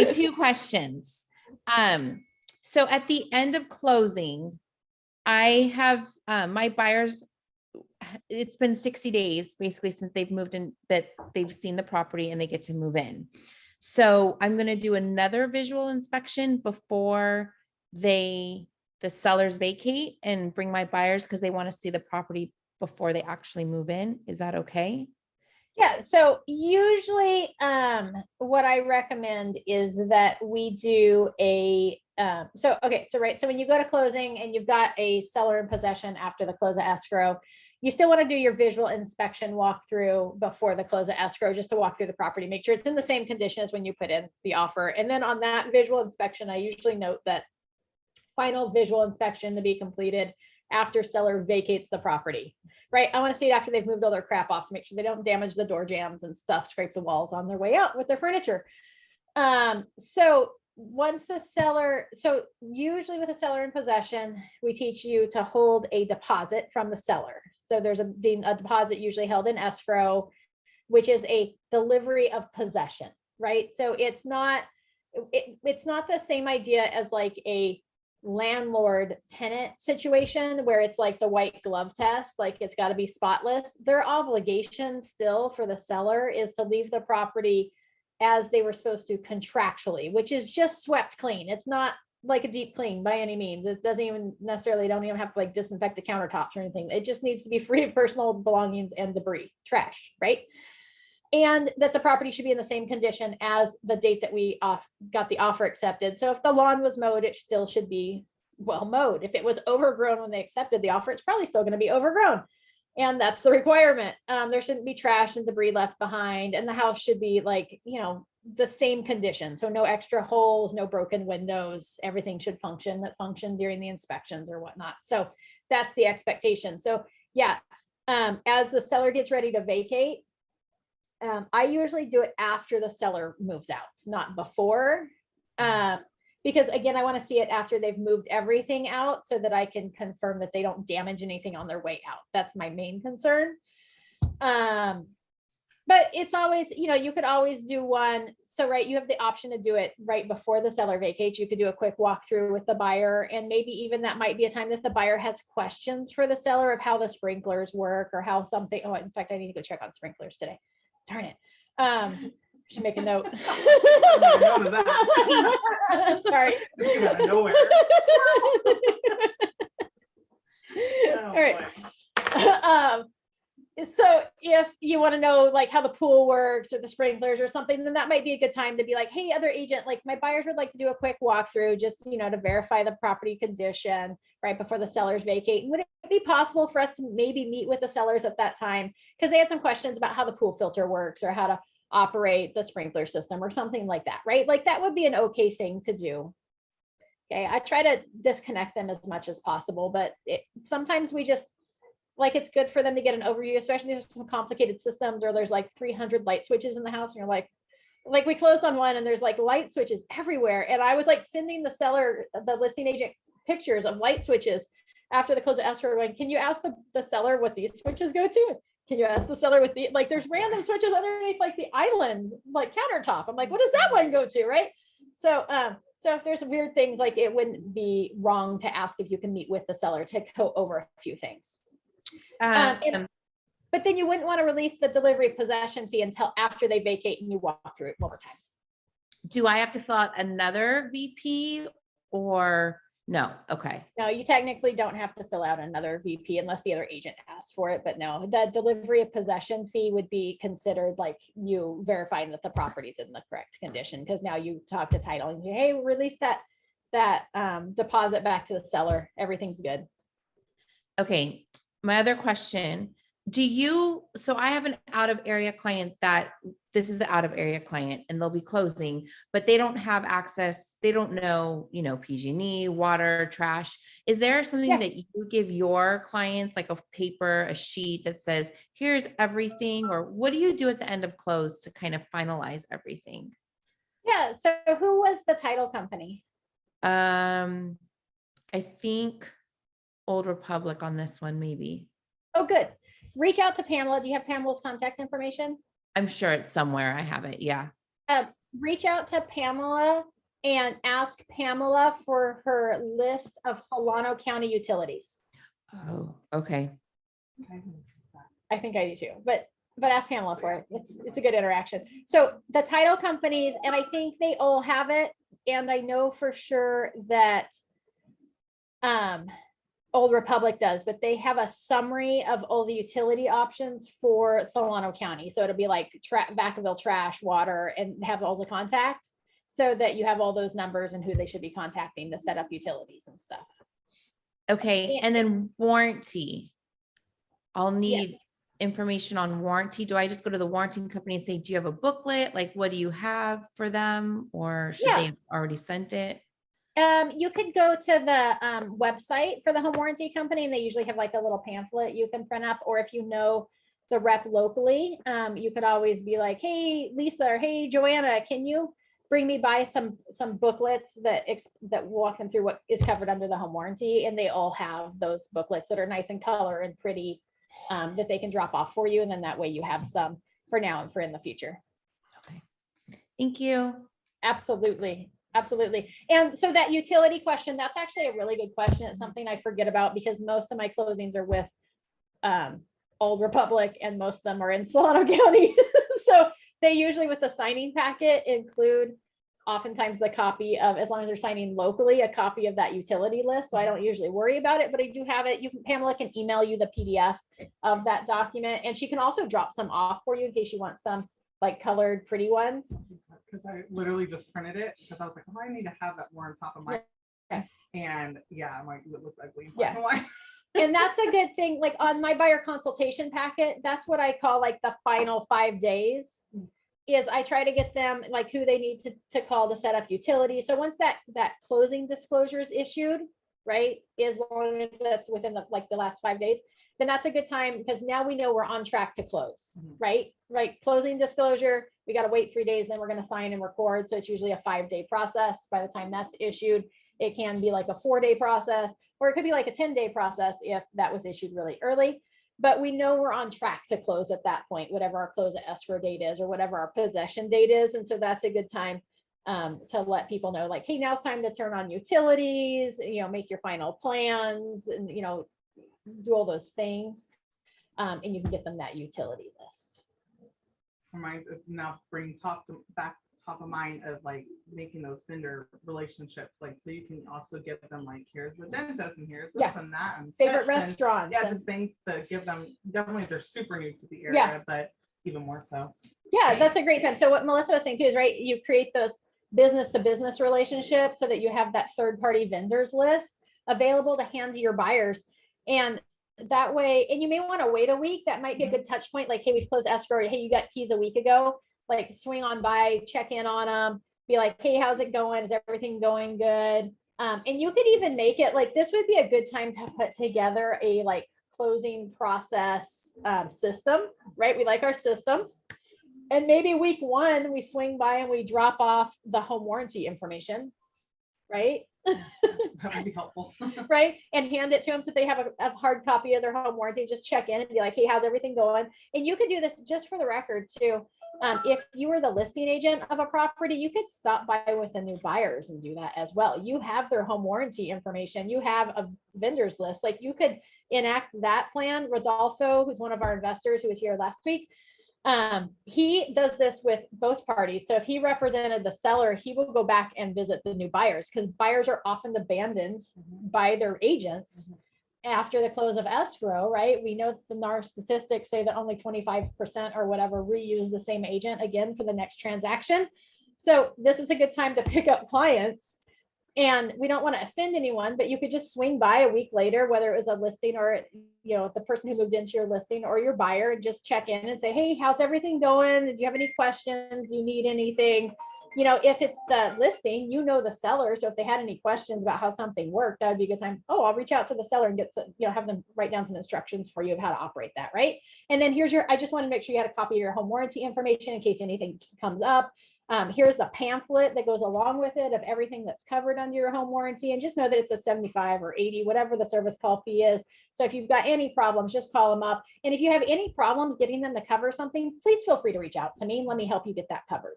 my two questions. So at the end of closing, I have my buyers, it's been 60 days basically since they've moved in, that they've seen the property and they get to move in. So I'm going to do another visual inspection before the sellers vacate and bring my buyers because they want to see the property before they actually move in. Is that okay? Yeah, so usually what I recommend is that we do a so when you go to closing and you've got a seller in possession after the close of escrow, you still want to do your visual inspection walkthrough before the close of escrow, just to walk through the property, make sure it's in the same condition as when you put in the offer. And then on that visual inspection, I usually note that final visual inspection to be completed after seller vacates the property, right? I want to see it after they've moved all their crap off to make sure they don't damage the door jambs and stuff, scrape the walls on their way out with their furniture. So once the seller, so usually with a seller in possession, we teach you to hold a deposit from the seller. So there's a deposit usually held in escrow, which is a delivery of possession, right? So it's not the same idea as like a landlord tenant situation where it's like the white glove test, like it's got to be spotless. Their obligation still for the seller is to leave the property as they were supposed to contractually, which is just swept clean. It's not like a deep clean by any means. It doesn't even necessarily, don't even have to like disinfect the countertops or anything. It just needs to be free of personal belongings and debris, trash, right? And that the property should be in the same condition as the date that we got the offer accepted. So if the lawn was mowed, it still should be well mowed. If it was overgrown when they accepted the offer, it's probably still going to be overgrown. And that's the requirement. There shouldn't be trash and debris left behind. And the house should be like, the same condition. So no extra holes, no broken windows, everything should function during the inspections or whatnot. So that's the expectation. So yeah, as the seller gets ready to vacate, I usually do it after the seller moves out, not before. Because again, I want to see it after they've moved everything out so that I can confirm that they don't damage anything on their way out. That's my main concern. But it's always, you could always do one. So, right, you have the option to do it right before the seller vacates. You could do a quick walkthrough with the buyer, and maybe even that might be a time that the buyer has questions for the seller of how the sprinklers work or how something. Oh, in fact, I need to go check on sprinklers today. Darn it. Should make a note. Sorry. Out of nowhere. All right. So if you want to know like how the pool works or the sprinklers or something, then that might be a good time to be like, hey, other agent, like my buyers would like to do a quick walkthrough just, to verify the property condition right before the sellers vacate. Would it be possible for us to maybe meet with the sellers at that time? Because they had some questions about how the pool filter works or how to operate the sprinkler system or something like that, right? Like that would be an okay thing to do. Okay, I try to disconnect them as much as possible, but sometimes we just, like it's good for them to get an overview, especially if there's some complicated systems or there's like 300 light switches in the house and you're like we closed on one and there's like light switches everywhere. And I was like sending the listing agent pictures of light switches after the close of escrow going, can you ask the seller what these switches go to? Can you ask the seller what there's random switches underneath like the island, like countertop. I'm like, what does that one go to? Right. So if there's weird things, like it wouldn't be wrong to ask if you can meet with the seller to go over a few things. But then you wouldn't want to release the delivery possession fee until after they vacate and you walk through it one more time. Do I have to fill out another VP or no? Okay. No, you technically don't have to fill out another VP unless the other agent asks for it. But no, the delivery of possession fee would be considered like you verifying that the property's in the correct condition, because now you talk to title and you, hey, release that deposit back to the seller. Everything's good. Okay. My other question, so I have an out of area client this is the out of area client and they'll be closing, but they don't have access. They don't know, PG&E, water, trash. Is there something that you give your clients, like a paper, a sheet that says, here's everything, or what do you do at the end of close to kind of finalize everything? Yeah. So who was the title company? I think Old Republic on this one, maybe. Oh, good. Reach out to Pamela. Do you have Pamela's contact information? I'm sure it's somewhere. I have it. Yeah. reach out to Pamela and ask Pamela for her list of Solano County utilities. Oh, okay. I think I do too, but ask Pamela for it. It's a good interaction. So the title companies, and I think they all have it. And I know for sure that Old Republic does, but they have a summary of all the utility options for Solano County. So it'll be like Vacaville trash, water, and have all the contact so that you have all those numbers and who they should be contacting to set up utilities and stuff. Okay. And then warranty. I'll need Yes. information on warranty. Do I just go to the warranty company and say, do you have a booklet? Like, what do you have for them? Or should they have already sent it? You could go to the website for the home warranty company, and they usually have like a little pamphlet you can print up. Or if you know the rep locally, you could always be like, hey, Lisa, or hey, Joanna, can you bring me by some booklets that walk them through what is covered under the home warranty? And they all have those booklets that are nice in color and pretty, that they can drop off for you. And then that way you have some for now and for in the future. Okay. Thank you. Absolutely. Absolutely. And so that utility question, that's actually a really good question. It's something I forget about because most of my closings are with Old Republic and most of them are in Solano County. So they usually with the signing packet include oftentimes the copy of, as long as they're signing locally, a copy of that utility list. So I don't usually worry about it, but I do have it. Pamela can email you the PDF of that document, and she can also drop some off for you in case you want some like colored pretty ones. Because I literally just printed it because I was like, oh, I need to have that more on top of my and yeah, I'm like, it looks ugly. Yeah. And that's a good thing. Like on my buyer consultation packet, that's what I call like the final 5 days is I try to get them like who they need to call to set up utilities. So once that closing disclosure is issued, right, as long as that's within the last 5 days, then that's a good time because now we know we're on track to close, right? Right. Closing disclosure, we got to wait 3 days, then we're going to sign and record. So it's usually a 5-day process. By the time that's issued, it can be like a 4-day process, or it could be like a 10-day process if that was issued really early. But we know we're on track to close at that point, whatever our close at escrow date is or whatever our possession date is. And so that's a good time to let people know like, hey, now it's time to turn on utilities, make your final plans and, do all those things. And you can get them that utility list. Reminds of now bring top of mind of like making those vendor relationships, like so you can also give them like here's the dentist and here's this and that and favorite restaurants. Yeah, just things to give them. Definitely if they're super new to the area, but even more so. Yeah, that's a great time. So what Melissa was saying too is right, you create those business to business relationships so that you have that third party vendors list available to hand to your buyers. And that way, and you may want to wait a week. That might be a good touch point. Like, hey, we've closed escrow. Hey, you got keys a week ago. Like swing on by, check in on them, be like, hey, how's it going? Is everything going good? And you could even make it like, this would be a good time to put together a like closing process system, right? We like our systems. And maybe week 1, we swing by and we drop off the home warranty information, right? That would be helpful. Right. And hand it to them so they have a hard copy of their home warranty. Just check in and be like, hey, how's everything going? And you could do this just for the record too. If you were the listing agent of a property, you could stop by with the new buyers and do that as well. You have their home warranty information. You have a vendors list. Like you could enact that plan. Rodolfo, who's one of our investors who was here last week, he does this with both parties. So if he represented the seller, he will go back and visit the new buyers because buyers are often abandoned by their agents after the close of escrow, right? We know that the NAR statistics say that only 25% or whatever reuse the same agent again for the next transaction. So this is a good time to pick up clients. And we don't want to offend anyone, but you could just swing by a week later, whether it was a listing or, the person who moved into your listing or your buyer, and just check in and say, hey, how's everything going? Do you have any questions? Do you need anything? If it's the listing, the seller. So if they had any questions about how something worked, that would be a good time. Oh, I'll reach out to the seller and get some, have them write down some instructions for you of how to operate that. Right. And then I just want to make sure you had a copy of your home warranty information in case anything comes up. Here's the pamphlet that goes along with it of everything that's covered under your home warranty. And just know that it's a 75 or 80, whatever the service call fee is. So if you've got any problems, just call them up. And if you have any problems getting them to cover something, please feel free to reach out to me and let me help you get that covered.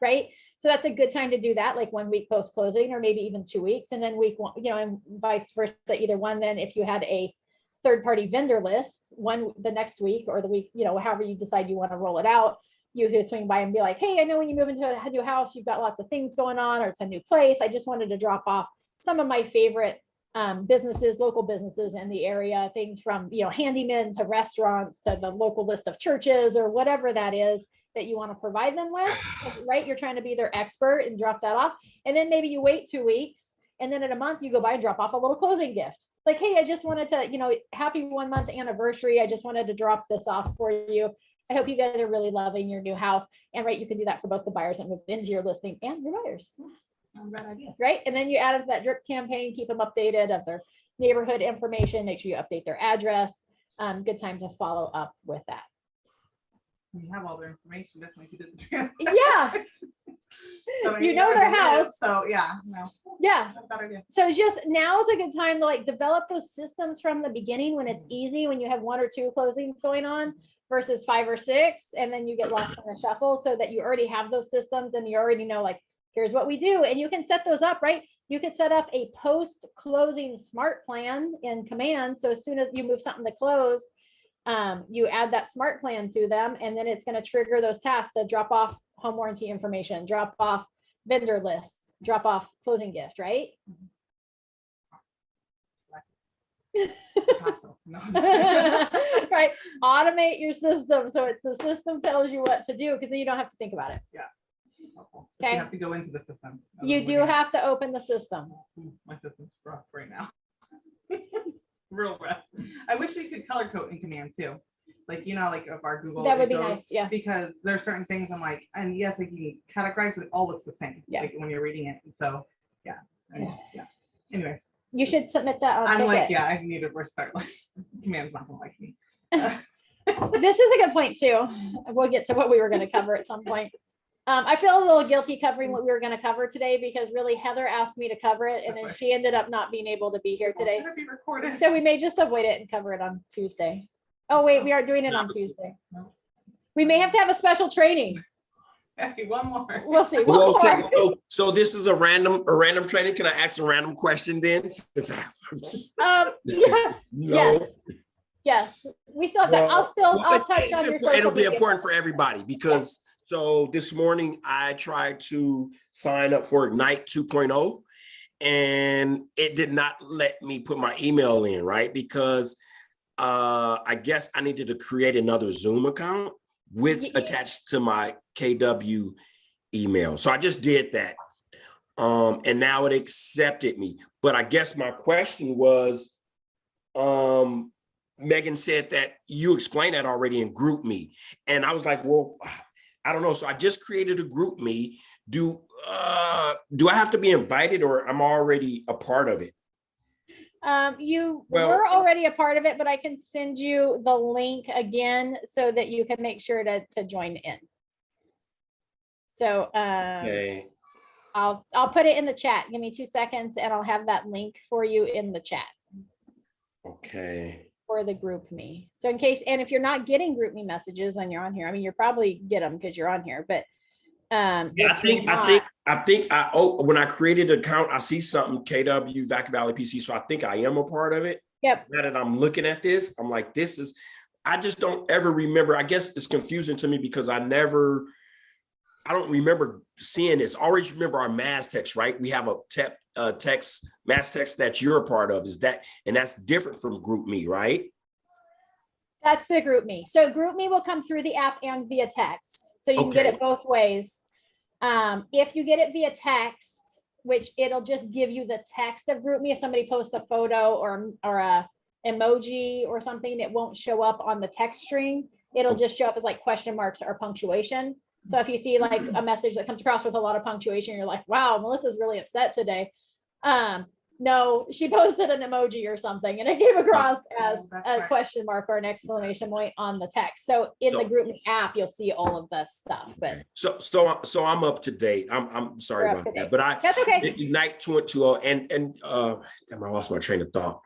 right? So that's a good time to do that, like 1 week post closing, or maybe even 2 weeks. And then week one, and vice versa, either one. Then if you had a third party vendor list, the next week or the week, however you decide you want to roll it out, you could swing by and be like, hey, I know when you move into a new house, you've got lots of things going on, or it's a new place. I just wanted to drop off some of my favorite businesses, local businesses in the area, things from, handymen to restaurants to the local list of churches or whatever that is that you want to provide them with, right? You're trying to be their expert and drop that off. And then maybe you wait 2 weeks, and then in a month you go by and drop off a little closing gift. Like, hey, I just wanted to, happy 1 month anniversary. I just wanted to drop this off for you. I hope you guys are really loving your new house. And right, you can do that for both the buyers that moved into your listing and your buyers. Bad idea. Right. And then you add into that drip campaign, keep them updated of their neighborhood information, make sure you update their address. Good time to follow up with that. You have all their information, that's when you did the transaction. Yeah. So You know their house. So yeah, no. Yeah. That's a bad idea. So it's just, now is a good time to like develop those systems from the beginning, when it's easy, when you have 1 or 2 closings going on versus 5 or 6, and then you get lost in the shuffle, so that you already have those systems and you already know, like, here's what we do. And you can set those up, right? You can set up a post-closing smart plan in Command. So as soon as you move something to close, you add that smart plan to them, and then it's going to trigger those tasks to drop off home warranty information, drop off vendor lists, drop off closing gift, right? No. Right. Automate your system so the system tells you what to do, because then you don't have to think about it. Yeah. Okay. You have to go into the system. You do have to open the system. My system's rough right now. Real rough. I wish they could color code in Command too. Like, like of our Google. That would it be goes- nice. Yeah. Because there are certain things I'm like, and yes, like you can categorize, but it all looks the same. Yeah. Like when you're reading it. And so yeah. Yeah. Anyways, You should submit that on I'm ticket. like, yeah, I need to restart. Like, Command's not gonna like me. This is a good point too. We'll get to what we were going to cover at some point. I feel a little guilty covering what we were going to cover today, because really Heather asked me to cover it, and That's then right. she ended up not being able to be here today. It's gonna be recorded. So we may just avoid it and cover it on Tuesday. Oh wait, we are doing it on Tuesday. We may have to have a special training. Okay, one more. We'll see. Well, One more. so this is a random training. Can I ask a random question then? Yeah, No. yes. We still have time. I'll touch on your social It'll be media. important for everybody, because so this morning I tried to sign up for Ignite 2.0, and it did not let me put my email in, right? Because I guess I needed to create another Zoom account with attached to my KW email. So I just did that. And now it accepted me. But I guess my question was, Megan said that you explained that already in GroupMe. And I was like, well, I don't know. So I just created a GroupMe. Do I have to be invited, or I'm already a part of it? You Well- were already a part of it, but I can send you the link again so that you can make sure to join in. So Okay. I'll put it in the chat. Give me 2 seconds and I'll have that link for you in the chat Okay. for the GroupMe. So in case, and if you're not getting GroupMe messages when you're on here, I mean, you probably get them because you're on here, but Yeah, if you're not- when I created an account, I see something KW Vac Valley PC. So I think I am a part of it. Yep. Now that I'm looking at this, I'm like, I just don't ever remember. I guess it's confusing to me because I don't remember seeing this. I always remember our mass text, right? We have a mass text that you're a part of. And that's different from GroupMe, right? That's the GroupMe. So GroupMe will come through the app and via text. So you can get Okay. it both ways. If you get it via text, which it'll just give you the text of GroupMe. If somebody posts a photo or a emoji or something, it won't show up on the text string. It'll just show up as like question marks or punctuation. So if you see like a message that comes across with a lot of punctuation, you're like, wow, Melissa's really upset today. No, she posted an emoji or something and it came across as That's a right. question mark or an exclamation point on the text. So in the So- GroupMe app, you'll see all of the stuff, but So I'm up to date. I'm sorry You're up about to that, date. but that's okay. Ignite 2.0 and damn, I lost my train of thought.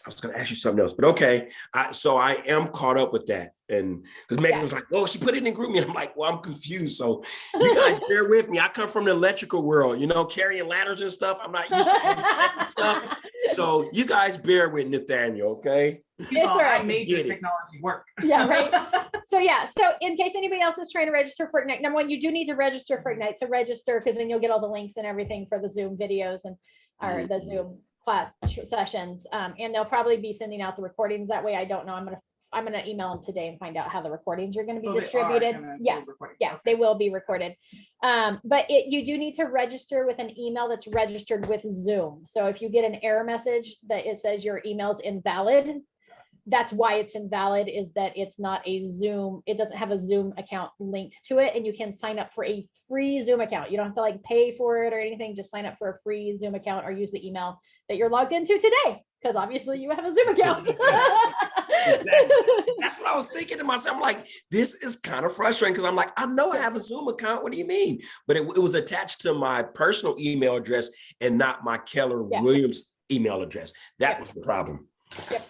I was going to ask you something else, but okay. So I am caught up with that. And because Megan was like, oh, she put it in group me. And I'm like, well, I'm confused. So you guys bear with me. I come from the electrical world, carrying ladders and stuff. I'm not used to all this stuff. So you guys bear with Nathaniel, okay? It's all right. I made the technology work. Yeah, right. So in case anybody else is trying to register for Ignite, number one, you do need to register for Ignite. So register, because then you'll get all the links and everything for the Zoom videos and or the Zoom class sessions. And they'll probably be sending out the recordings that way. I don't know. I'm gonna email them today and find out how the recordings are going to be distributed. Yeah, they will be recorded. But you do need to register with an email that's registered with Zoom. So if you get an error message that it says your email's invalid, that's why it's invalid, is that it's not a Zoom. It doesn't have a Zoom account linked to it, and you can sign up for a free Zoom account. You don't have to like pay for it or anything. Just sign up for a free Zoom account or use the email that you're logged into today, because obviously you have a Zoom account. That's what I was thinking to myself. I'm like, this is kind of frustrating, because I'm like, I know I have a Zoom account. What do you mean? But it was attached to my personal email address and not my Keller Williams email address. That was the problem. Yep.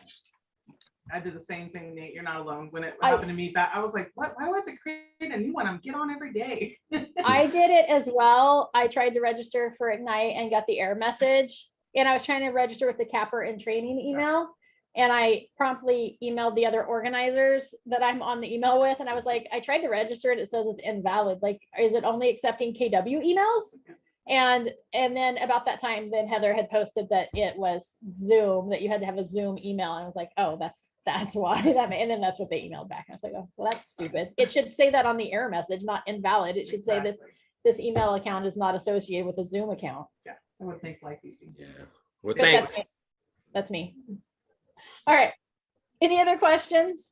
I did the same thing, Nate. You're not alone. When it happened to me back, I was like, what? Why do I have to create a new one? I'm get on every day. I did it as well. I tried to register for Ignite and got the error message. And I was trying to register with the Capper and training email. And I promptly emailed the other organizers that I'm on the email with. And I was like, I tried to register and it says it's invalid. Like, is it only accepting KW emails? And then about that time, then Heather had posted that it was Zoom, that you had to have a Zoom email. And I was like, oh, that's why that. And then that's what they emailed back. I was like, oh, well, that's stupid. It should say that on the error message, not invalid. It should say this email account is not associated with a Zoom account. Yeah, I would think like these things. Yeah. Well, thanks. That's me. All right. Any other questions?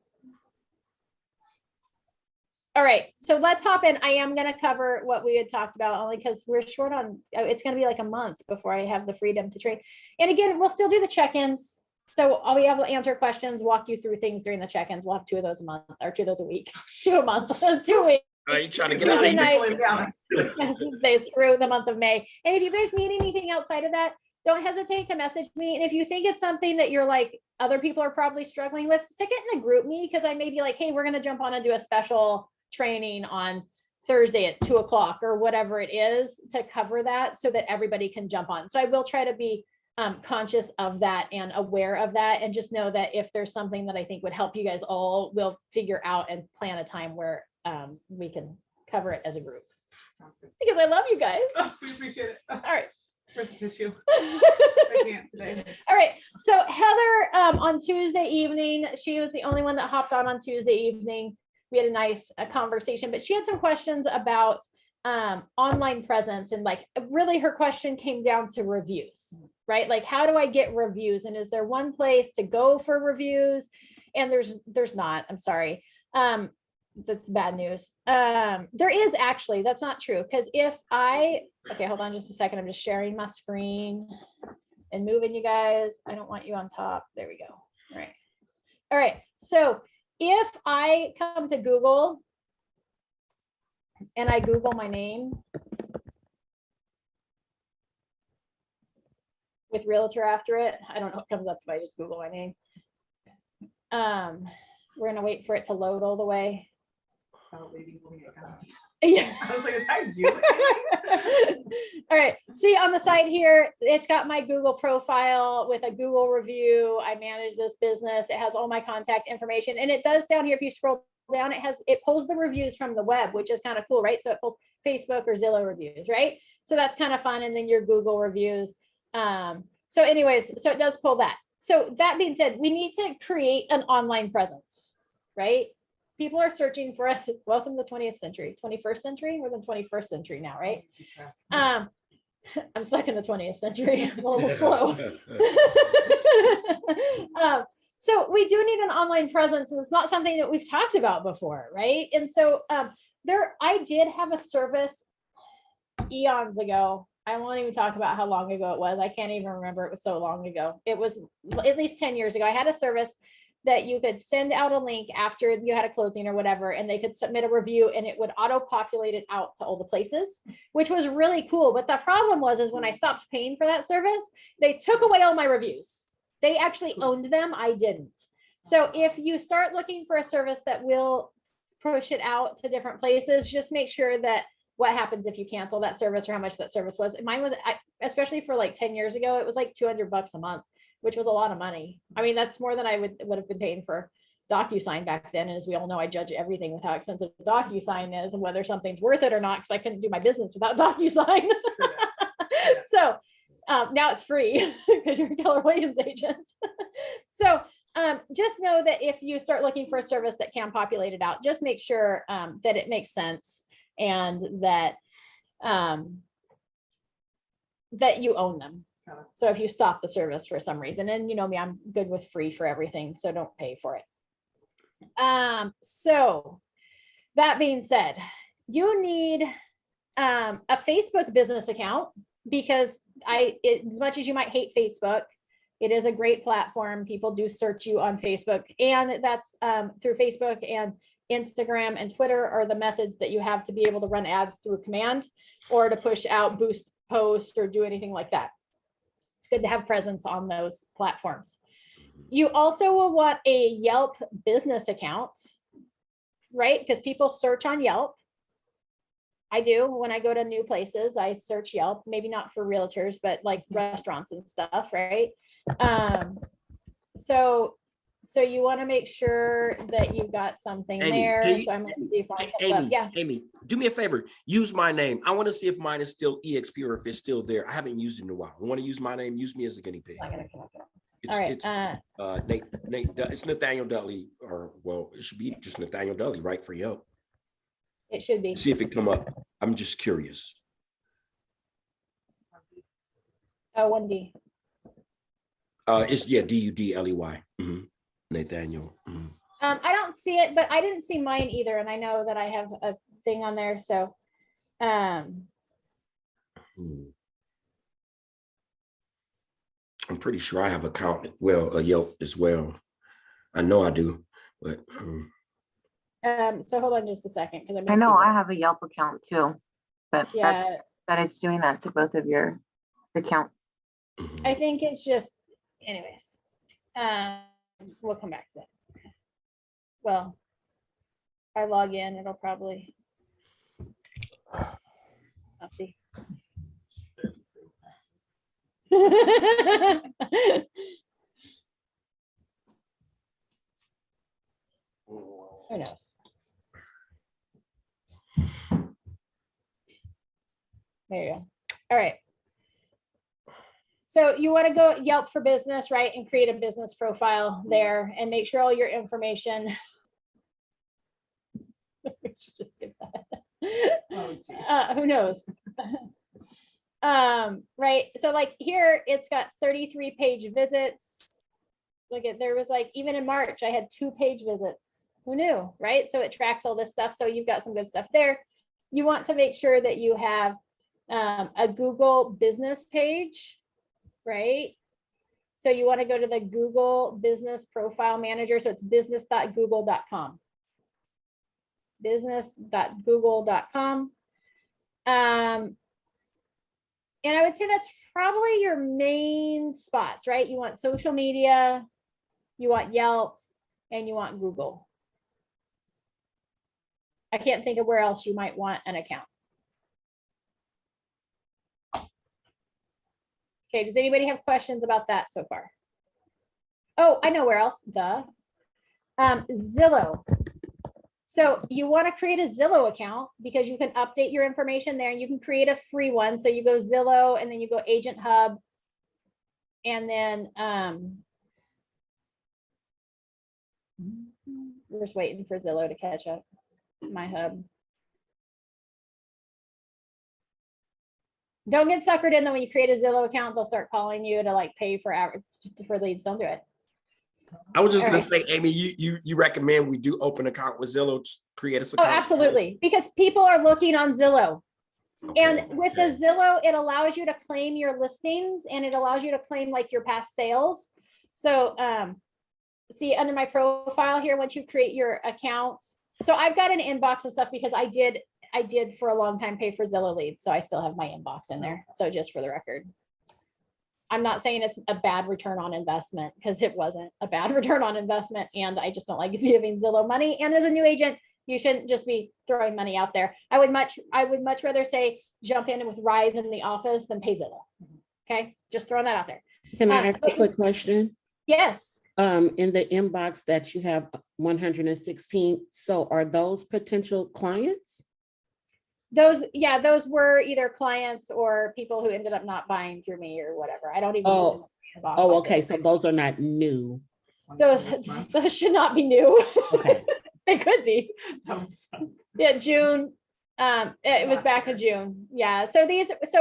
All right, so let's hop in. I am going to cover what we had talked about, only because we're short on, it's going to be like a month before I have the freedom to train. And again, we'll still do the check-ins. So I'll be able to answer questions, walk you through things during the check-ins. We'll have 2 of those a month, or 2 of those a week, 2 a month, 2 weeks. Are you trying to get Tuesday out nights, days through the month of May. And if you guys need anything outside of that, don't hesitate to message me. And if you think it's something that you're like, other people are probably struggling with, stick it in the group me, because I may be like, hey, we're going to jump on and do a special training on Thursday at 2:00 or whatever it is to cover that, so that everybody can jump on. So I will try to be conscious of that and aware of that, and just know that if there's something that I think would help you guys all, we'll figure out and plan a time where we can cover it as a group, because I love you guys. Oh, we appreciate it. All right. Where's the tissue? I can't today. All right. So Heather, on Tuesday evening, she was the only one that hopped on Tuesday evening. We had a nice conversation, but she had some questions about online presence, and like really her question came down to reviews, right? Like, how do I get reviews? And is there one place to go for reviews? And there's not, I'm sorry. That's bad news. There is actually, that's not true. Because okay, hold on just a second. I'm just sharing my screen and moving you guys. I don't want you on top. There we go. All right. All right. So if I come to Google and I Google my name with realtor after it, I don't know what comes up if I just Google my name. We're going to wait for it to load all the way. Yeah. I was like, is that you? All right. See on the side here, it's got my Google profile with a Google review. I manage this business. It has all my contact information, and it does down here. If you scroll down, it pulls the reviews from the web, which is kind of cool, right? So it pulls Facebook or Zillow reviews, right? So that's kind of fun. And then your Google reviews. So anyways, so it does pull that. So that being said, we need to create an online presence, right? People are searching for us. Welcome to the 20th century, 21st century. We're in the 21st century now, right? I'm stuck in the 20th century. I'm a little slow. So we do need an online presence, and it's not something that we've talked about before, right? And so I did have a service eons ago. I won't even talk about how long ago it was. I can't even remember. It was so long ago. It was at least 10 years ago. I had a service that you could send out a link after you had a closing or whatever, and they could submit a review, and it would auto-populate it out to all the places, which was really cool. But the problem was when I stopped paying for that service, they took away all my reviews. They actually owned them. I didn't. So if you start looking for a service that will push it out to different places, just make sure that what happens if you cancel that service or how much that service was. Mine was, especially for like 10 years ago, it was like $200 a month, which was a lot of money. I mean, that's more than I would have been paying for DocuSign back then. And as we all know, I judge everything with how expensive DocuSign is and whether something's worth it or not, because I couldn't do my business without DocuSign. So now it's free because you're a Keller Williams agent. So just know that if you start looking for a service that can populate it out, just make sure that it makes sense and that that you own them. So if you stop the service for some reason, and you know me, I'm good with free for everything, so don't pay for it. So that being said, you need a Facebook business account, because as much as you might hate Facebook, it is a great platform. People do search you on Facebook, and that's through Facebook, and Instagram and Twitter are the methods that you have to be able to run ads through command or to push out, boost posts, or do anything like that. It's good to have presence on those platforms. You also will want a Yelp business account, right? Because people search on Yelp. I do. When I go to new places, I search Yelp, maybe not for realtors, but like restaurants and stuff, right? So you want to make sure that you've got something Amy, there. So I'm going to see if I can up. Yeah. Amy, do me a favor. Use my name. I want to see if mine is still EXP or if it's still there. I haven't used it in a while. I want to use my name. Use me as a guinea pig. All right. Nate, it's Nathaniel Dudley, or well, it should be just Nathaniel Dudley, right? For Yelp. It should be. See if it come up. I'm just curious. Oh, 1D. It's Dudley. Nathaniel. I don't see it, but I didn't see mine either, and I know that I have a thing on there. So, I'm pretty sure I have account. Well, a Yelp as well. I know I do, but. So hold on just a second, because I know I have a Yelp account too, but yeah, that it's doing that to both of your accounts. I think it's just, anyways. We'll come back to that. Well, if I log in, it'll probably. I'll see. Who knows? There you go. All right. So you want to go Yelp for Business, right? And create a business profile there and make sure all your information. We should just get that. Oh, who knows? Right. So like here, it's got 33 page visits. Look at, there was like, even in March, I had 2 page visits. Who knew, right? So it tracks all this stuff. So you've got some good stuff there. You want to make sure that you have a Google business page, right? So you want to go to the Google Business Profile Manager. So it's business.google.com. Business.google.com. And I would say that's probably your main spots, right? You want social media, you want Yelp, and you want Google. I can't think of where else you might want an account. Okay, does anybody have questions about that so far? Oh, I know where else, duh. Zillow. So you want to create a Zillow account because you can update your information there, and you can create a free one. So you go Zillow and then you go Agent Hub. And then we're just waiting for Zillow to catch up. My hub. Don't get suckered in though. When you create a Zillow account, they'll start calling you to like pay for leads. Don't do it. I was just going to say, Amy, you recommend we do open account with Zillow, create us Oh, account? absolutely. Because people are looking on Zillow. Okay, And with the Zillow, it allows you to claim your listings, and it allows you to claim like your past sales. So see under my profile here, once you create your account. So I've got an inbox of stuff because I did for a long time pay for Zillow leads. So I still have my inbox in there. So just for the record. I'm not saying it's a bad return on investment, because it wasn't a bad return on investment. And I just don't like giving Zillow money. And as a new agent, you shouldn't just be throwing money out there. I would much rather say jump in with Rise in the office than pay Zillow. Okay, just throwing that out there. Can I ask a quick question? Yes. In the inbox that you have 116, so are those potential clients? Those were either clients or people who ended up not buying through me or whatever. I don't even. Oh, inbox oh, like okay, this. so those are not new. Those should not be new. Okay. They could be. That was fun. Yeah, June. It was back in June. Yeah. So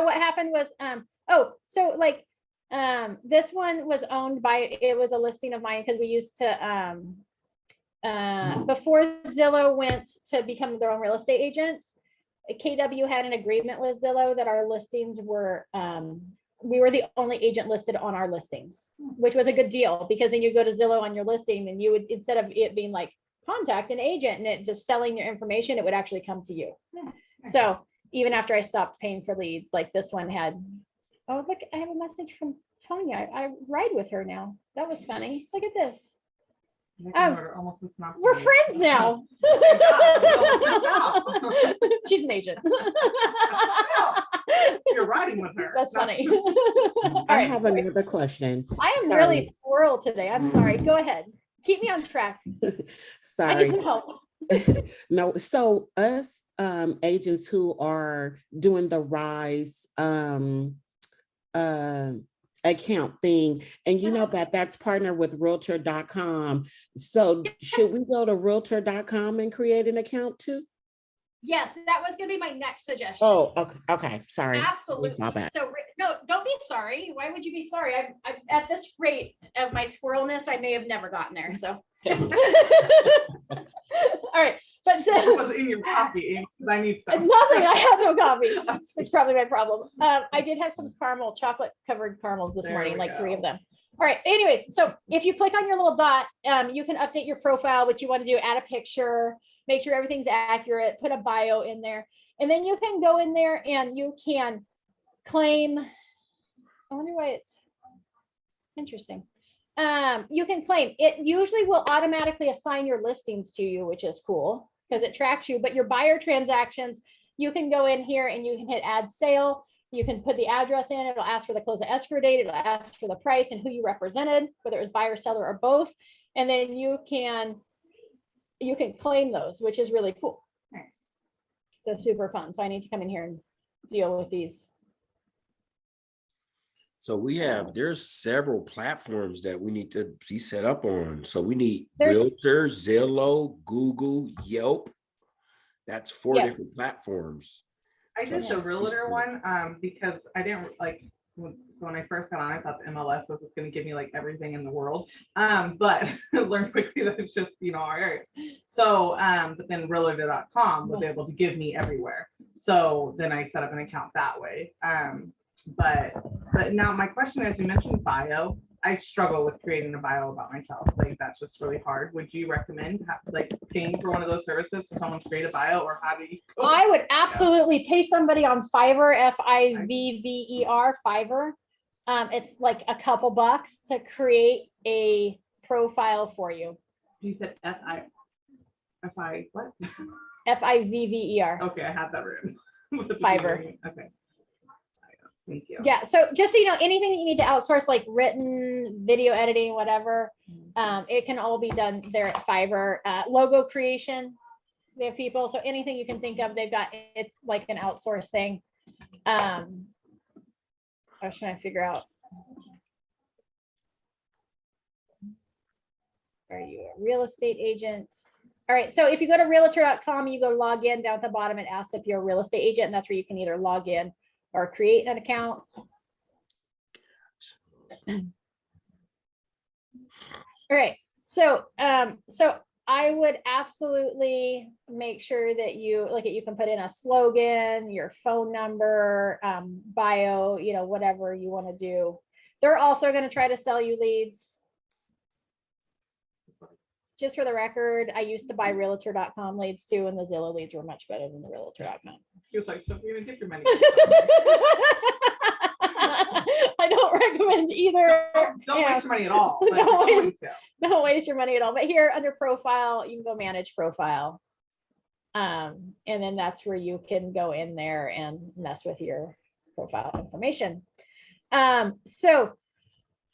what happened was, this one was owned by, it was a listing of mine because we used to, before Zillow went to become their own real estate agent, KW had an agreement with Zillow that our listings were, we were the only agent listed on our listings, which was a good deal, because then you go to Zillow on your listing and you would, instead of it being like contact an agent and it just selling your information, it would actually come to you. So even after I stopped paying for leads, like this one had, oh, look, I have a message from Tonya. I ride with her now. That was funny. Look at this. Almost missing out. We're friends now. She's an agent. You're riding with her. That's funny. I have another question. I am Sorry. really squirrel today. I'm sorry. Go ahead. Keep me on track. I need Sorry. some help. No, so us agents who are doing the Rise account thing, and you know that's partnered with realtor.com. So should we go to realtor.com and create an account too? Yes, that was going to be my next suggestion. Oh, okay, sorry. Absolutely. My bad. So no, don't be sorry. Why would you be sorry? I'm at this rate of my squirrelness, I may have never gotten there. So. All right, but It was in your coffee. I need some. nothing. I have no coffee. It's probably my problem. I did have some chocolate covered caramels this There morning, we like 3 of go. them. All right. Anyways, so if you click on your little dot, you can update your profile, what you want to do, add a picture, make sure everything's accurate, put a bio in there, and then you can go in there and you can claim. I wonder why it's interesting. You can claim it. Usually will automatically assign your listings to you, which is cool because it tracks you. But your buyer transactions, you can go in here and you can hit add sale. You can put the address in. It'll ask for the close of escrow date. It'll ask for the price and who you represented, whether it was buyer, seller, or both. And then you can claim those, which is really cool. Nice. So super fun. So I need to come in here and deal with these. So there's several platforms that we need to be set up on. So we need There's- Realtor, Zillow, Google, Yelp. That's 4 Yeah. different platforms. I did the Yeah. realtor one because I didn't like, so when I first got on, I thought the MLS was just going to give me like everything in the world. But I learned quickly that it's just, our areas. So, but then realtor.com was able to give me everywhere. So then I set up an account that way. But now my question is, you mentioned bio. I struggle with creating a bio about myself. Like that's just really hard. Would you recommend like paying for one of those services to someone create a bio, or how do you go? I would absolutely pay somebody on Fiverr, Fiverr, Fiverr. It's like a couple bucks to create a profile for you. You said F-I what? Fiverr. Okay, I have that written. Fiverr. Okay. Thank you. Yeah. So just so you know, anything that you need to outsource, like written, video editing, whatever, it can all be done there at Fiverr. Logo creation, they have people. So anything you can think of, they've got. It's like an outsource thing. I was trying to figure out. Are you a real estate agent? All right. So if you go to realtor.com, you go log in. Down at the bottom, it asks if you're a real estate agent, and that's where you can either log in or create an account. All right. So, I would absolutely make sure that you can put in a slogan, your phone number, bio, whatever you want to do. They're also going to try to sell you leads. Just for the record, I used to buy realtor.com leads too, and the Zillow leads were much better than the realtor.com. He was like, so you're gonna get your money. I don't recommend either. Don't and waste your money at all. But Don't don't waste- need to. Don't waste your money at all. But here under profile, you can go manage profile. And then that's where you can go in there and mess with your profile information.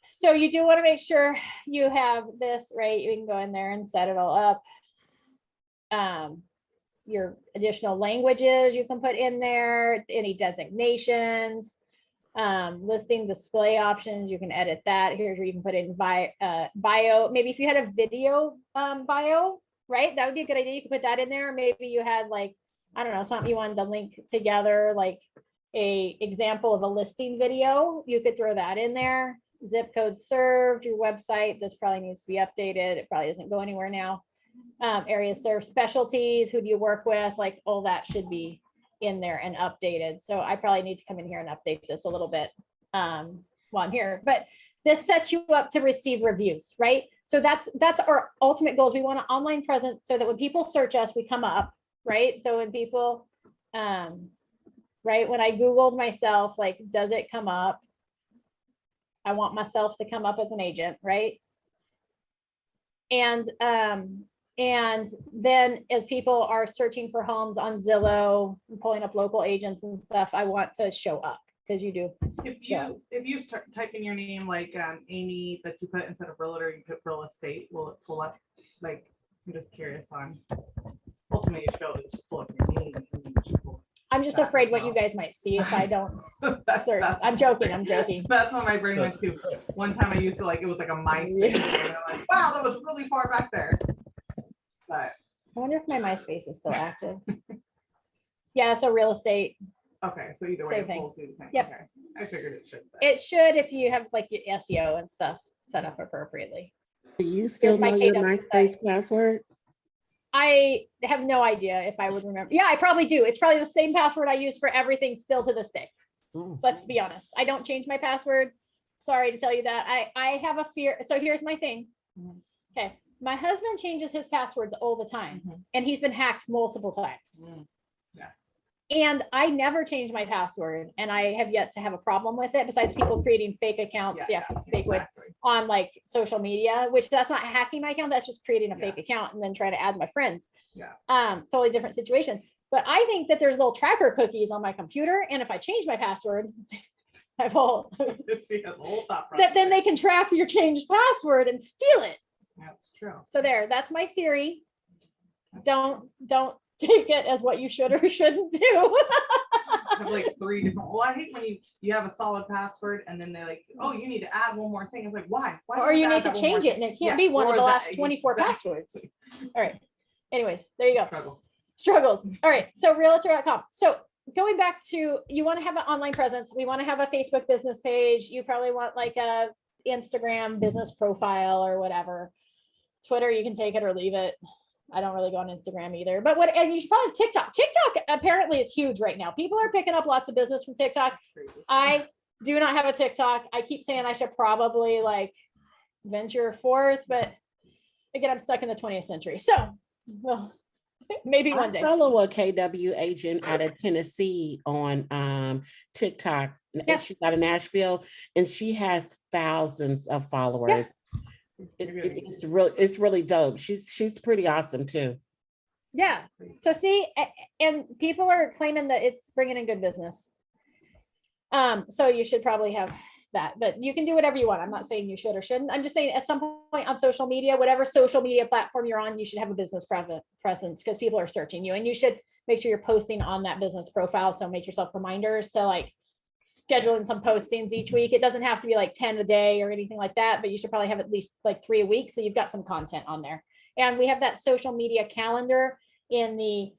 So you do want to make sure you have this, right? You can go in there and set it all up. Your additional languages you can put in there, any designations, listing display options, you can edit that. Here's where you can put in bio. Maybe if you had a video bio, right? That would be a good idea. You could put that in there. Maybe you had like, I don't know, something you wanted to link together, like a example of a listing video. You could throw that in there. Zip code served, your website. This probably needs to be updated. It probably doesn't go anywhere now. Areas served, specialties, who do you work with? Like all that should be in there and updated. So I probably need to come in here and update this a little bit while I'm here. But this sets you up to receive reviews, right? So that's our ultimate goals. We want an online presence so that when people search us, we come up, right? So when people, right, when I Googled myself, like, does it come up? I want myself to come up as an agent, right? And then as people are searching for homes on Zillow, and pulling up local agents and stuff, I want to show up because you do. If you start typing your name like Amy, but you put instead of realtor, you put real estate, will it pull up? Like, I'm just curious on. Ultimately, it shows just pull up your name. I'm just afraid what you guys might see if I don't search. I'm joking. I'm joking. That's what my brain went to. One time I used to like, it was like a MySpace. And I'm like, wow, that was really far back there. But I wonder if my MySpace is still active. Yeah, so real estate. okay, so either way, Same it thing. pulls through the same. Yep. Okay, I figured it should. It should if you have like your SEO and stuff set up appropriately. Do you still Here's my know your KW MySpace site. password? I have no idea if I would remember. Yeah, I probably do. It's probably the same password I use for everything still to this day. Oh. Let's be honest. I don't change my password. Sorry to tell you that. I have a fear. So here's my thing. Okay. My husband changes his passwords all the time and he's been hacked multiple times. Yeah. And I never change my password and I have yet to have a problem with it besides people creating fake accounts. Yeah, fake would on like social media, which that's not hacking my account. That's just creating a fake account and then trying to add my friends. Yeah. Totally different situation. But I think that there's little tracker cookies on my computer. And if I change my password, I've all that then they can track your changed password and steal it. That's true. So there, that's my theory. Don't take it as what you should or shouldn't do. I have like 3 different. Well, I hate when you have a solid password and then they're like, oh, you need to add one more thing. It's like, why? Why Or do I you have need to add one change more it and it thing? can't Yeah, be one of or the that- last 24 exactly. passwords. All right. Anyways, there you go. Struggles. Struggles. All right. So realtor.com. So going back to, you want to have an online presence. We want to have a Facebook business page. You probably want like a Instagram business profile or whatever. Twitter, you can take it or leave it. I don't really go on Instagram either, but and you should probably have TikTok. TikTok apparently is huge right now. People are picking up lots of business from TikTok. I do not have a TikTok. I keep saying I should probably like venture forth, but again, I'm stuck in the 20th century. So, well, maybe one day. I follow a KW agent out of Tennessee on TikTok. Yeah. She's out of Nashville and she has thousands of followers. It's really dope. She's pretty awesome too. Yeah. So see, and people are claiming that it's bringing in good business. So you should probably have that, but you can do whatever you want. I'm not saying you should or shouldn't. I'm just saying at some point on social media, whatever social media platform you're on, you should have a business presence because people are searching you and you should make sure you're posting on that business profile. So make yourself reminders to like schedule in some postings each week. It doesn't have to be like 10 a day or anything like that, but you should probably have at least like 3 a week. So you've got some content on there. And we have that social media calendar in the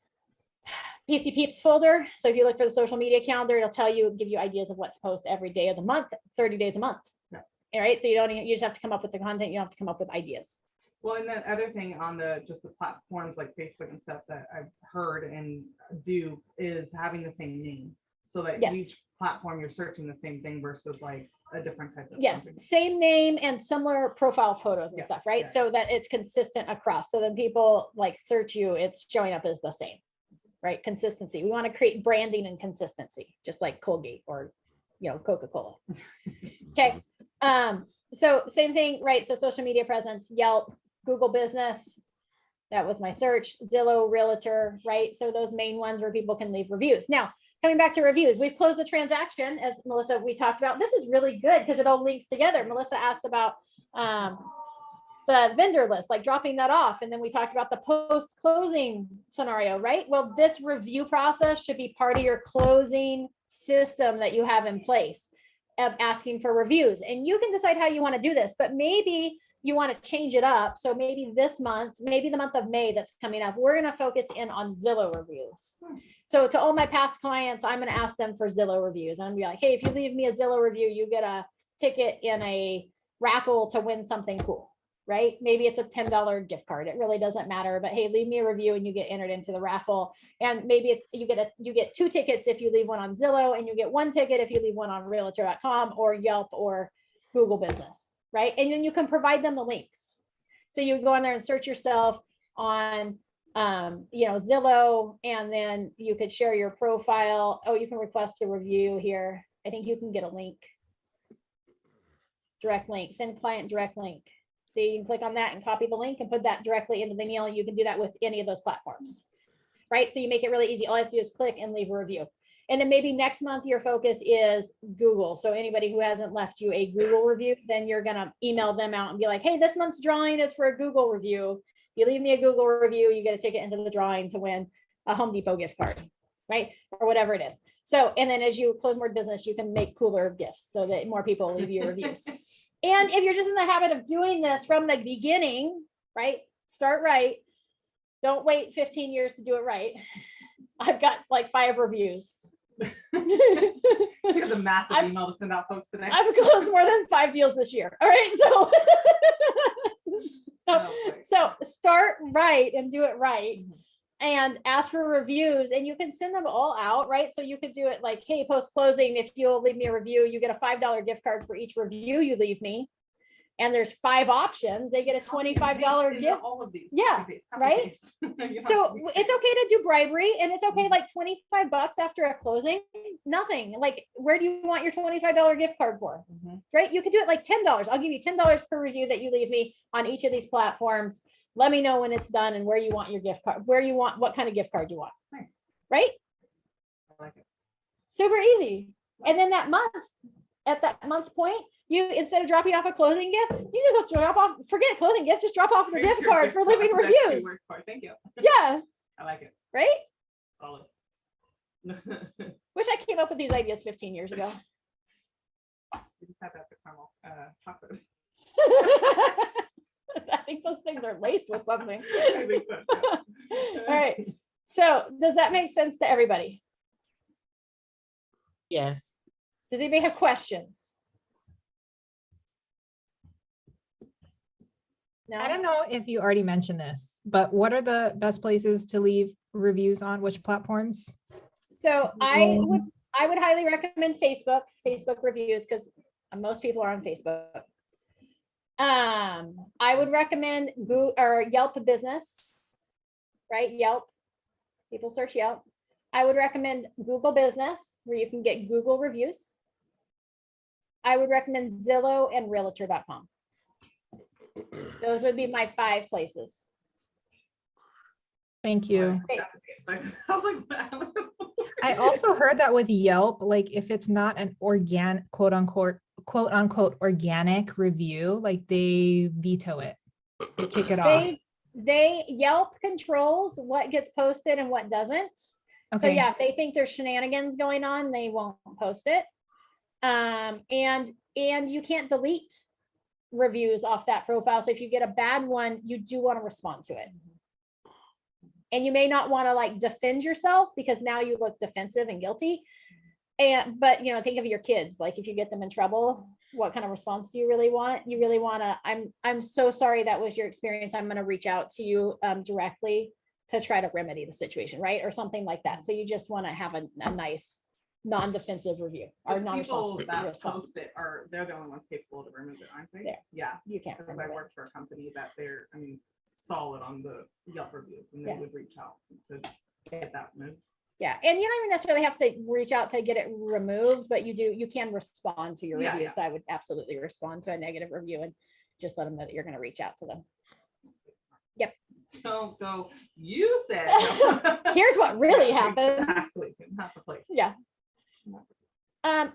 PC Peeps folder. So if you look for the social media calendar, it'll tell you, give you ideas of what to post every day of the month, 30 days a month. Yeah. All right. So you just have to come up with the content. You don't have to come up with ideas. Well, and the other thing on the platforms like Facebook and stuff that I've heard and do is having the same name so that Yes. each platform you're searching the same thing versus like a different type of Yes, something. same name and similar profile photos and Yeah, stuff, right? yeah. So that it's consistent across. So then people like search you, it's showing up as the same, right? Consistency. We want to create branding and consistency, just like Colgate or, Coca-Cola. Okay. So same thing, right? So social media presence, Yelp, Google Business. That was my search, Zillow, Realtor, right? So those main ones where people can leave reviews. Now, coming back to reviews, we've closed the transaction, as Melissa, we talked about. This is really good because it all links together. Melissa asked about the vendor list, like dropping that off. And then we talked about the post-closing scenario, right? Well, this review process should be part of your closing system that you have in place of asking for reviews. And you can decide how you want to do this, but maybe you want to change it up. So maybe this month, maybe the month of May that's coming up, we're going to focus in on Zillow reviews. So to all my past clients, I'm going to ask them for Zillow reviews. I'm going to be like, hey, if you leave me a Zillow review, you get a ticket in a raffle to win something cool, right? Maybe it's a $10 gift card. It really doesn't matter, but hey, leave me a review and you get entered into the raffle. And maybe it's, you get 2 tickets if you leave one on Zillow, and you get 1 ticket if you leave one on realtor.com or Yelp or Google Business, right? And then you can provide them the links. So you go in there and search yourself on, Zillow, and then you could share your profile. Oh, you can request a review here. I think you can get a link, direct link, send client direct link. So you can click on that and copy the link and put that directly into the email. And you can do that with any of those platforms, right? So you make it really easy. All you have to do is click and leave a review. And then maybe next month your focus is Google. So anybody who hasn't left you a Google review, then you're gonna email them out and be like, hey, this month's drawing is for a Google review. You leave me a Google review, you get a ticket into the drawing to win a Home Depot gift card, right? Or whatever it is. So, and then as you close more business, you can make cooler gifts so that more people leave you reviews. And if you're just in the habit of doing this from the beginning, right? Start right. Don't wait 15 years to do it right. I've got like 5 reviews. She has a massive email to send out folks today. I've closed more than 5 deals this year. All right. So start right and do it right. And ask for reviews, and you can send them all out, right? So you could do it like, hey, post closing, if you'll leave me a review, you get a $5 gift card for each review you leave me. And there's 5 options. They get a $25 gift. All of these. Yeah, right? So it's okay to do bribery, and it's okay, like $25 after a closing, nothing. Like, where do you want your $25 gift card for? Right? You could do it like $10. I'll give you $10 per review that you leave me on each of these platforms. Let me know when it's done and where you want your gift card, what kind of gift card you want. Nice. Right? I like it. Super easy. And then that month, at that month point, you, instead of dropping off a closing gift, you can go drop off, forget closing gift, just drop off your gift card for leaving reviews. Thank you. Yeah. I like it. Right? Solid. Wish I came up with these ideas 15 years ago. You just have that caramel chocolate. I think those things are laced with something. I think so, yeah. All right. So does that make sense to everybody? Yes. Does anybody have questions? No? I don't know if you already mentioned this, but what are the best places to leave reviews on? Which platforms? So I would highly recommend Facebook reviews, because most people are on Facebook. I would recommend Google or Yelp Business, right? Yelp, people search Yelp. I would recommend Google Business, where you can get Google reviews. I would recommend Zillow and Realtor.com. Those would be my 5 places. Thank you. I was like, I also heard that with Yelp, like if it's not an organic, quote unquote, organic review, like they veto it, they kick it off. Yelp controls what gets posted and what doesn't. Okay. So yeah, if they think there's shenanigans going on, they won't post it. And you can't delete reviews off that profile. So if you get a bad one, you do want to respond to it. And you may not want to like defend yourself, because now you look defensive and guilty. But think of your kids. Like if you get them in trouble, what kind of response do you really want? You really want to, I'm so sorry that was your experience. I'm going to reach out to you directly to try to remedy the situation, right? Or something like that. So you just want to have a nice non-defensive review or non-responsive post it they're the only ones capable to remove it, aren't they? There. Yeah. You can't. Because I worked for a company that they're, solid on the Yelp reviews, and they would reach out to get that moved. Yeah, and you don't even necessarily have to reach out to get it removed, but you can respond to your Yeah, review. yeah. So I would absolutely respond to a negative review and just let them know that you're going to reach out to them. Don't go, you said. Here's what really happened. Exactly, not the place. Yeah. And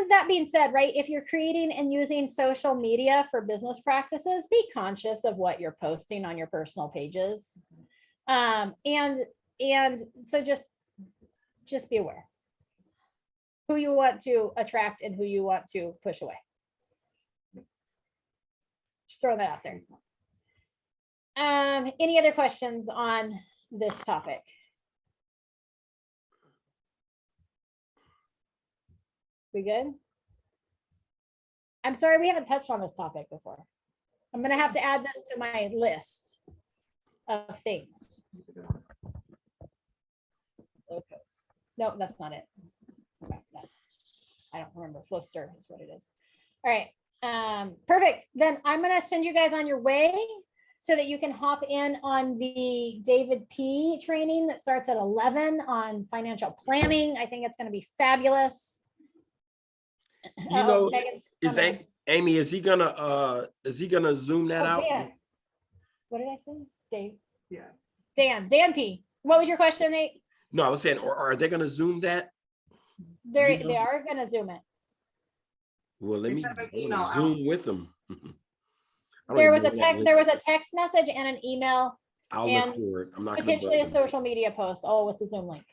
that being said, right, if you're creating and using social media for business practices, be conscious of what you're posting on your personal pages. And so just be aware who you want to attract and who you want to push away. Just throwing that out there. Any other questions on this topic? We good? I'm sorry, we haven't touched on this topic before. I'm gonna have to add this to my list of things. Okay. No, that's not it. Go back to that. I don't remember. Flowster is what it is. All right. Perfect. Then I'm gonna send you guys on your way so that you can hop in on the David P training that starts at 11 on financial planning. I think it's gonna be fabulous. You know, Megan's is coming. Amy, is he gonna zoom that Oh, out? Dan. What did I say? Dave. Yeah. Dan P. What was your question, Nate? No, I was saying, or are they gonna zoom that? They You know? they are gonna zoom it. Well, let They me sent an I wanna email out. zoom with them. I don't There even was know a that text, link. there was a text message and an email, I'll look and for it. I'm not gonna. potentially a bug them. social media post, all with the Zoom link.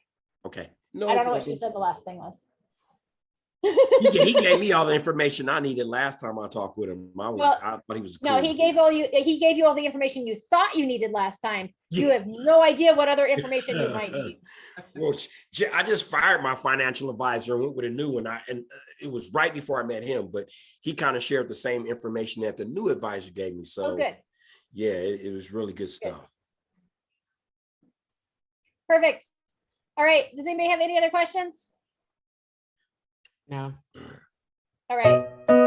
Okay. No, I don't know what problem. she said the last thing was. He gave me all the information I needed last time I talked with him. I Well, thought he was No, cool. he gave you all the information you thought you needed last time. You Yeah. have no idea what other information you might need. Well, I just fired my financial advisor and went with a new one. And it was right before I met him, but he kind of shared the same information that the new advisor gave me. So Oh, good. yeah, it was really good stuff. Perfect. All right. Does anybody have any other questions? No. All right.